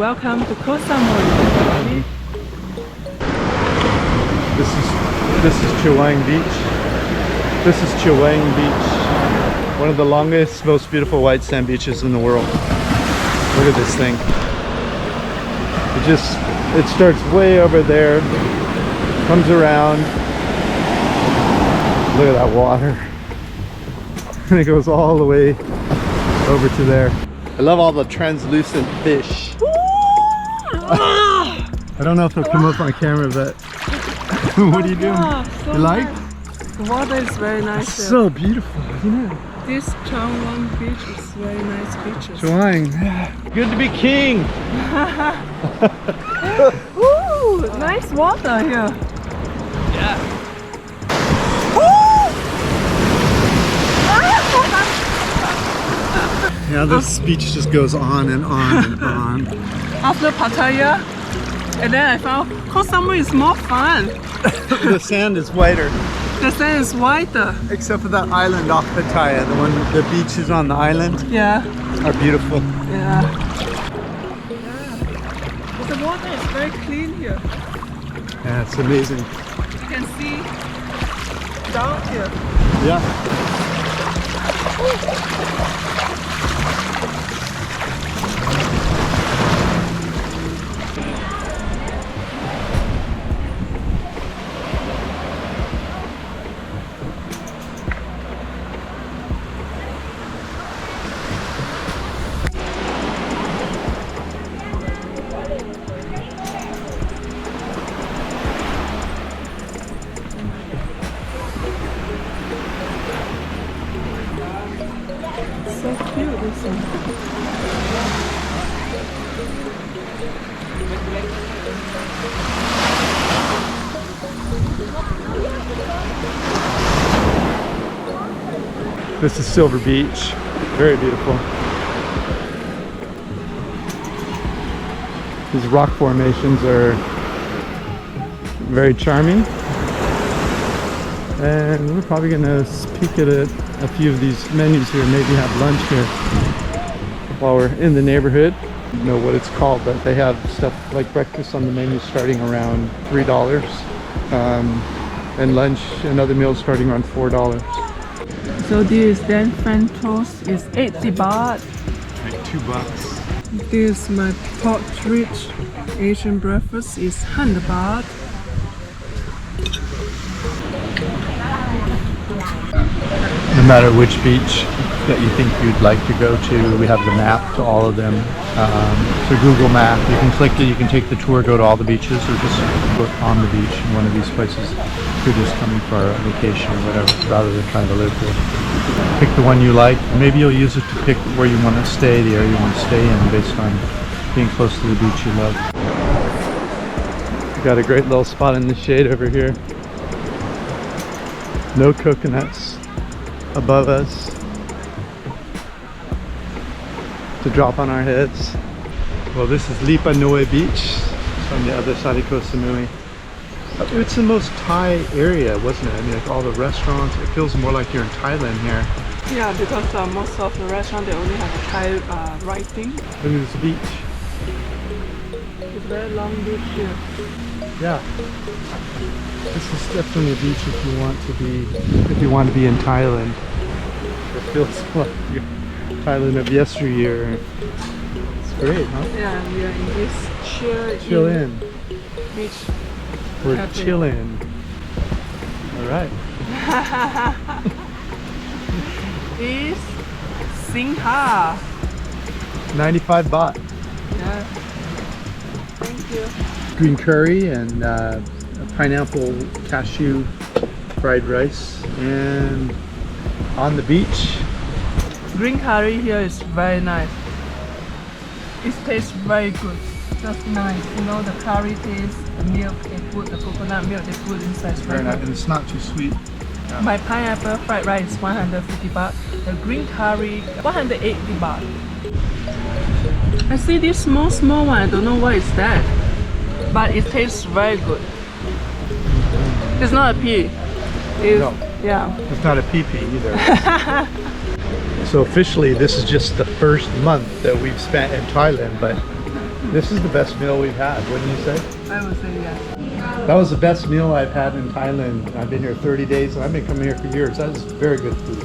welcome to Koh Samui. This is 𝐂𝐒𝐿 Beach. This is 𝐂𝐒𝐿 Beach. One of the longest, most beautiful white sand beaches in the world. Look at this thing. It starts way over there, comes around. Look at that water. And it goes all the way over to there. I love all the translucent fish. I don't know if it'll come up on camera, but what are you doing? So you like? Nice. The water is very nice. It's so beautiful, isn't it? This 𝗏𝗏 beach is very nice beaches. 𝗏𝗏. Good to be king. Ooh, nice water here. Yeah. Yeah, this beach just goes on and on and on. After Pattaya, and then I found Koh Samui is more fun. The sand is whiter. The sand is whiter. Except for that island off Pattaya, the beaches on the island are beautiful. Yeah. But the water is very clean here. Yeah, it's amazing. You can see down here. Yeah. So cute, this one. This is Silver Beach. Very beautiful. These rock formations are very charming. And we're probably gonna peek at a few of these menus here, maybe have lunch here while we're in the neighborhood. I don't know what it's called, but they have stuff like breakfast on the menu starting around $3, and lunch and other meals starting around $4. So this then fan toast is 80 baht. Like $2. This my pork-rich Asian breakfast is 100 baht. No matter which beach that you think you'd like to go to, we have the map to all of them. So Google Map, you can click it, you can take the tour, go to all the beaches, or just look on the beach in one of these places if you're just coming for a vacation or whatever, rather than trying to live here. Pick the one you like. Maybe you'll use it to pick where you want to stay, the area you want to stay in, based on being close to the beach you love. We got a great little spot in the shade over here. No coconuts above us to drop on our heads. Well, this is Lipa Noi Beach. It's on the other side of Koh Samui. It's the most Thai area, wasn't it? I mean, like all the restaurants, it feels more like you're in Thailand here. Yeah, because most of the restaurants, they only have a Thai writing. Look at this beach. It's a very long beach here. Yeah. This is definitely a beach if you want to be in Thailand. It feels like you're Thailand of yesteryear. It's great, huh? Yeah, we are in this chill in beach. We're cafe. chilling. All right. Is Singha. 95 baht. Yeah. Thank you. Green curry and pineapple cashew fried rice, and on the beach. Green curry here is very nice. It tastes very good. Just nice. You know, the curry taste, the milk they put, the coconut milk they put inside is very Very nice, good. and it's not too sweet. Yeah. My pineapple fried rice is 150 baht. The green curry 180 baht. I see this small one. I don't know what is that, but it tastes very good. It's not a pea. No. Yeah. It's not a pee-pee either. So officially this is just the first month that we've spent in Thailand, but This is the best meal we've had, wouldn't you say? I would say yes. That was the best meal I've had in Thailand. I've been here 30 days and I've been coming here for years. That is very good food.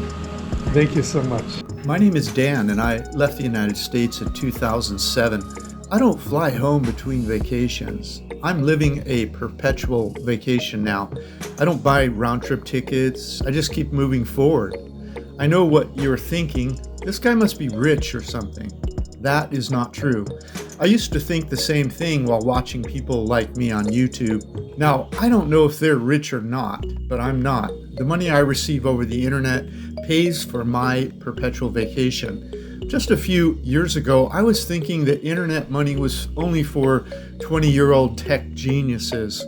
Thank you so much. My name is Dan and I left the United States in 2007. I don't fly home between vacations. I'm living a perpetual vacation now. I don't buy round-trip tickets. I just keep moving forward. I know what you're thinking. This guy must be rich or something. That is not true. I used to think the same thing while watching people like me on YouTube. Now, I don't know if they're rich or not, but I'm not. The money I receive over the internet pays for my perpetual vacation. Just a few years ago, I was thinking that internet money was only for 20-year-old tech geniuses.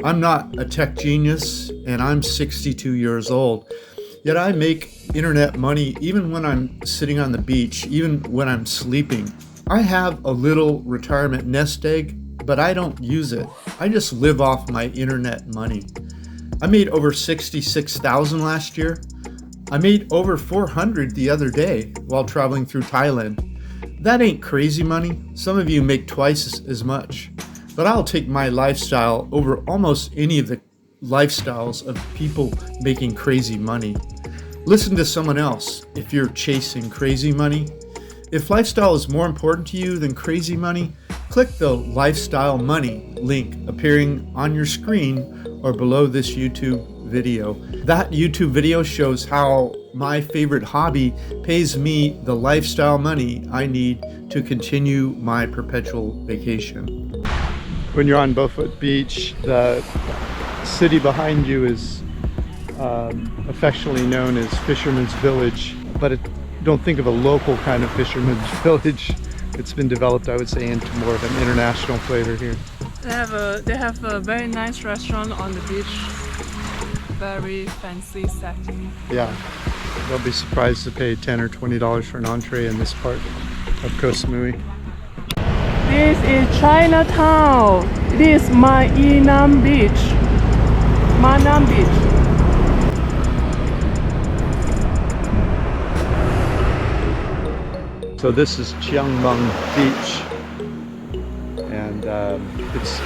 I'm not a tech genius, and I'm 62 years old. Yet I make internet money even when I'm sitting on the beach, even when I'm sleeping. I have a little retirement nest egg, but I don't use it. I just live off my internet money. I made over $66,000 last year. I made over 400 the other day while traveling through Thailand. That ain't crazy money. Some of you make twice as much. But I'll take my lifestyle over almost any of the lifestyles of people making crazy money. Listen to someone else if you're chasing crazy money. If lifestyle is more important to you than crazy money, click the Lifestyle Money link appearing on your screen or below this YouTube video. That YouTube video shows how my favorite hobby pays me the lifestyle money I need to continue my perpetual vacation. When you're on Beaufort Beach, the city behind you is affectionately known as Fisherman's Village, but don't think of a local kind of fisherman's village. It's been developed, I would say, into more of an international flavor here. They have a very nice restaurant on the beach. Very fancy setting. Yeah, they'll be surprised to pay $10 or $20 for an entree in this part of Koh Samui. This is Chinatown. This is Manam Beach. Manam Beach. So this is Chiang Beach, and it's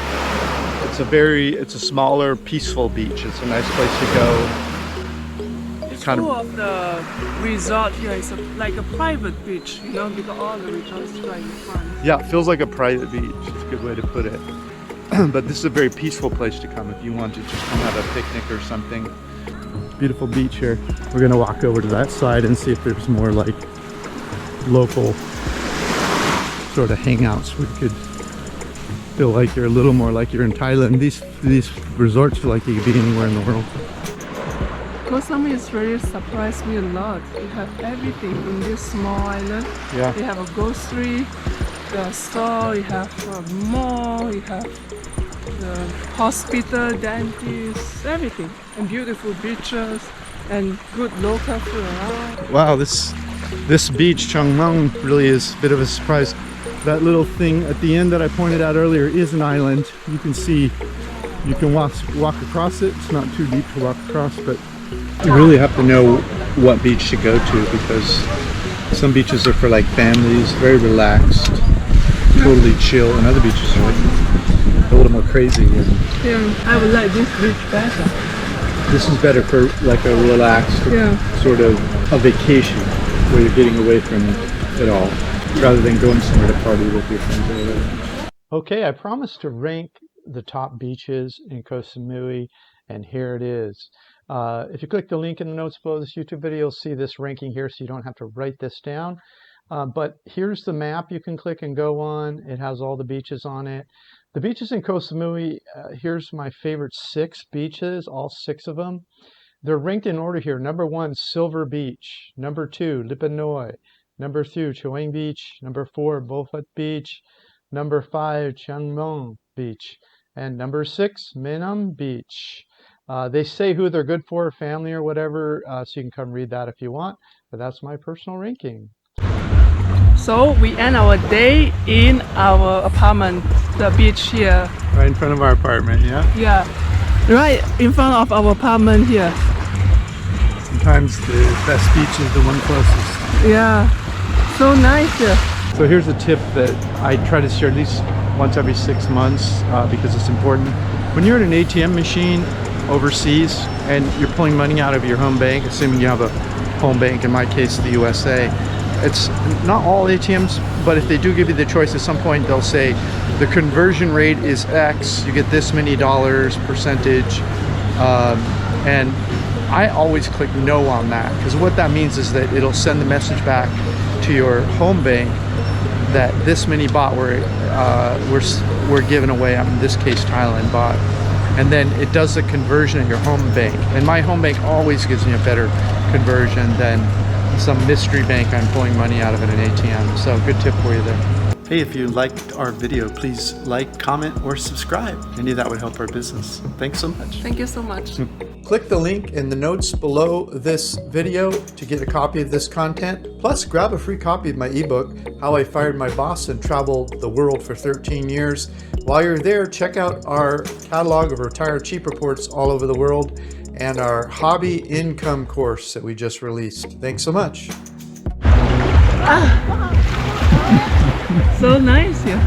a smaller, peaceful beach. It's a nice place to go. It's full of the resort here. It's like a private beach, you know, because all the resorts right in front. Yeah, it feels like a private beach. It's a good way to put it. But this is a very peaceful place to come if you want to just come have a picnic or something. Beautiful beach here. We're gonna walk over to that side and see if there's more like local sort of hangouts. We could feel like you're a little more like you're in Thailand. These resorts feel like you could be anywhere in the world. Koh Samui has really surprised me a lot. You have everything in this small island. Yeah. You have a grocery, the store, you have a mall, you have the hospital, dentist, everything. And beautiful beaches and good local food around. Wow, this beach, Chiang Mai, really is a bit of a surprise. That little thing at the end that I pointed out earlier is an island. You can see, you can walk across it. It's not too deep to walk across, but you really have to know what beach to go to, because some beaches are for like families, very relaxed, totally chill, and other beaches are like a little more crazy. Yeah, I would like this beach better. This is better for like a relaxed sort of a vacation where you're getting away from it all, rather than going somewhere to party with your friends or whatever. Okay, I promised to rank the top beaches in Koh Samui, and here it is. If you click the link in the notes below this YouTube video, you'll see this ranking here, so you don't have to write this down. But here's the map you can click and go on. It has all the beaches on it. The beaches in Koh Samui, here's my favorite 6 beaches, all 6 of them. They're ranked in order here. Number 1, Silver Beach. Number 2, Lipa Noi. Number 2, Chua Beach. Number 4, Beaufort Beach. Number 5, Chiang Mai Beach. And number 6, Manam Beach. They say who they're good for, family or whatever, so you can come read that if you want. But that's my personal ranking. So we end our day in our apartment, the beach here. Right in front of our apartment, yeah? Yeah, right in front of our apartment here. Sometimes the best beach is the one closest. Yeah, so nice here. So here's a tip that I try to share at least once every 6 months because it's important. When you're at an ATM machine overseas and you're pulling money out of your home bank, assuming you have a home bank, in my case the USA, it's not all ATMs, but if they do give you the choice at some point, they'll say the conversion rate is X, you get this many dollars percentage, and I always click no on that, because what that means is that it'll send the message back to your home bank that this many baht were given away. In this case, Thailand baht, and then it does the conversion at your home bank. And my home bank always gives me a better conversion than some mystery bank I'm pulling money out of at an ATM. So good tip for you there. Hey, if you liked our video, please like, comment, or subscribe. Any of that would help our business. Thanks so much. Thank you so much. Click the link in the notes below this video to get a copy of this content. Plus, grab a free copy of my ebook, How I Fired My Boss and Traveled the World for 13 Years. While you're there, check out our catalog of retired cheap reports all over the world and our hobby income course that we just released. Thanks so much. So nice here.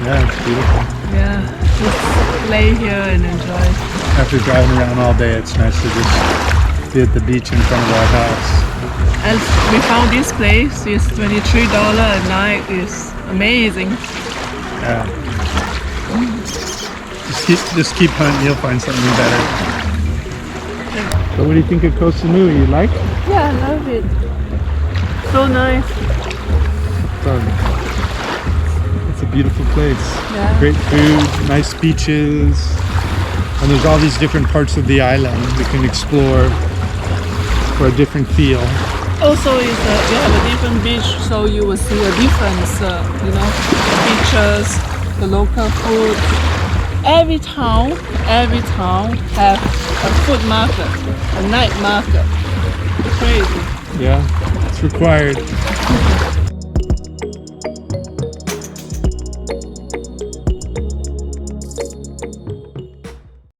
Yeah, it's beautiful. Yeah, just lay here and enjoy. After driving around all day, it's nice to just be at the beach in front of our house. And we found this place. It's $23 a night. It's amazing. Yeah. Just keep hunting. You'll find something better. So what do you think of Koh Samui? You like it? Yeah, I love it. So nice. It's a beautiful place. Yeah. Great food, nice beaches, and there's all these different parts of the island we can explore for a different feel. Also, you have a different beach, so you will see a difference. You know, the beaches, the local food. Every town have a food market, a night market. Crazy. Yeah, it's required.